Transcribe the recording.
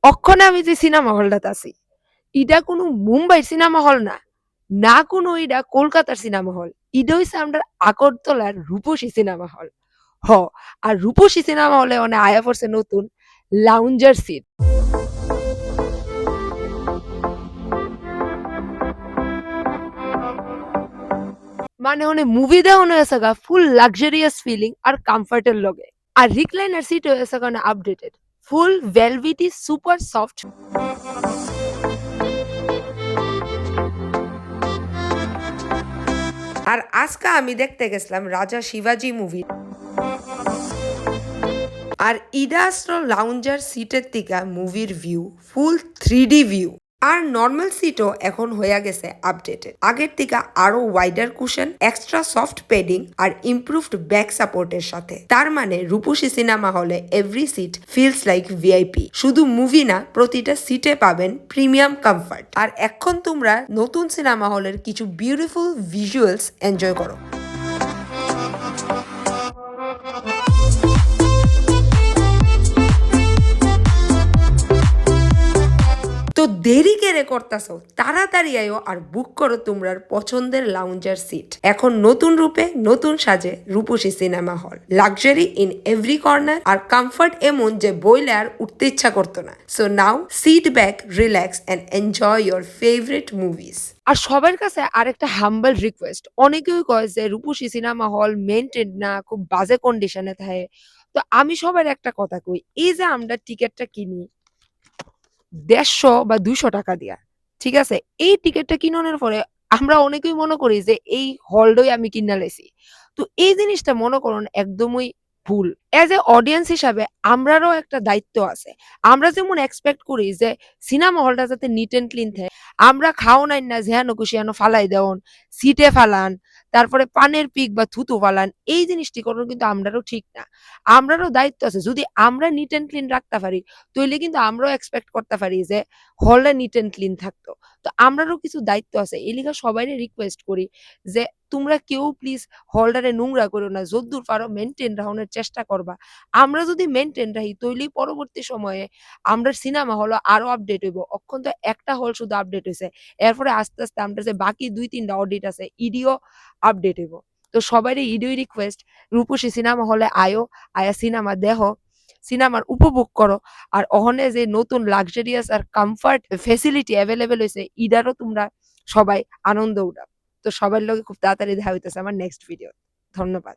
অক্ষণে আমি যে সিনেমা হলটাতে আছি ইটা কোনো মুম্বাইয়ের সিনেমা হল না, না কোনো ইটা কলকাতার সিনেমা হল। ইটা হইছে আমরার আগরতলার রূপসী সিনেমা হল। হ, আর রূপসী সিনেমা হলে আয়া পড়ছে নতুন লাউঞ্জার সিট। মানে মুভি দেখানো হয়েছে গা ফুল লাক্সারিয়াস ফিলিং আর কমফর্টের লগে। আর রিক্লাইনার সিট হয়েছে কারণে আপডেটেড, ফুল ভেলভিটি সুপার সফট। আর আজকে আমি দেখতে গেছিলাম রাজা শিবাজি মুভি। আর ইডা আসলো লাউঞ্জার সিটের থেকে মুভির ভিউ ফুল 3D ভিউ। আর নর্মাল সিটও এখন হয়ে গেছে আপডেটেড, আগের থেকে আরো wider cushion, extra soft padding আর ইমপ্রুভড ব্যাক সাপোর্টের সাথে। তার মানে Rupasi cinema hall every seat feels like VIP. শুধু মুভি না, প্রতিটা সিটে পাবেন প্রিমিয়াম কমফর্ট। আর এখন তোমরা নতুন সিনেমা হলের কিছু বিউটিফুল ভিজুয়ালস এনজয় করো। তো দেরি কেড়ে করতেছো, তাড়াতাড়ি আয়ো আর বুক করো তোমরা পছন্দের লাউঞ্জার সিট। এখন নতুন রূপে নতুন সাজে Rupasi cinema hall, luxury in every corner আর কমফর্ট এমন যে বইলে আর উঠতে ইচ্ছা করতো না। So now sit back, relax and enjoy your favourite movies. আর সবার কাছে আরেকটা হাম্বল রিকোয়েস্ট, অনেকেই কয় যে রূপসী সিনেমা হল মেইনটেইন না, খুব বাজে কন্ডিশনে থাকে। তো আমি সবার একটা কথা কই, এই যে আমরা টিকিটটা কিনি ১৫০ বা ২০০ টাকা দিয়া, ঠিক আছে? এই টিকেটটা কিনানোর পরে আমরা অনেকেই মনে করি যে এই হলটাই আমি কিনা লাইছি। তো এই জিনিসটা মনে করুন একদমই ভুল। এজ এ অডিয়েন্স হিসাবে আমরারও একটা দায়িত্ব আছে। আমরা যেমন এক্সপেক্ট করি যে সিনেমা হলটা যাতে নিট অ্যান্ড ক্লিন থাকে, আমরা খাওন আইন না যেহানো খুশি হেনো ফালাই দেওন, সিটে ফালান, তারপরে পানের পিক বা থুতু ফালান, এই জিনিসটি করুন কিন্তু আমরারও ঠিক না। আমরারও দায়িত্ব আছে। যদি আমরা নিট অ্যান্ড ক্লিন রাখতে পারি, তইলে কিন্তু আমরাও এক্সপেক্ট করতে পারি যে হলটা নিট অ্যান্ড ক্লিন থাকতো। তো আমরারও কিছু দায়িত্ব আছে। এই লিগা সবাইরে রিকোয়েস্ট করি যে তোমরা কেউ প্লিজ হলটারে নোংরা করো না। যদ্দূর পারো মেইনটেইন রাখনের চেষ্টা করবা। আমরা যদি মেইনটেইন রাখি তইলেই পরবর্তী সময়ে আমরার সিনেমা হলও আরো আপডেট হইব। অখন তো একটা হল শুধু আপডেট হইছে। এরপরে আস্তে, আস্তে আমরার যে বাকি ২-৩ টা অডিট আছে ইডিও আপডেট হইব। তো সবাইরে ইডিও রিকোয়েস্ট, রূপসী সিনেমা হলে আয়ো, আয়া সিনেমা দেখো, সিনেমার উপভোগ করো। আর অহনে যে নতুন লাক্সারিয়াস আর কমফর্ট ফেসিলিটি অ্যাভেলেবেল হয়েছে ইডারও তোমরা সবাই আনন্দ উঠাও। তো সবার লগে খুব তাড়াতাড়ি দেখা হইতেছে আমার নেক্সট ভিডিও। ধন্যবাদ।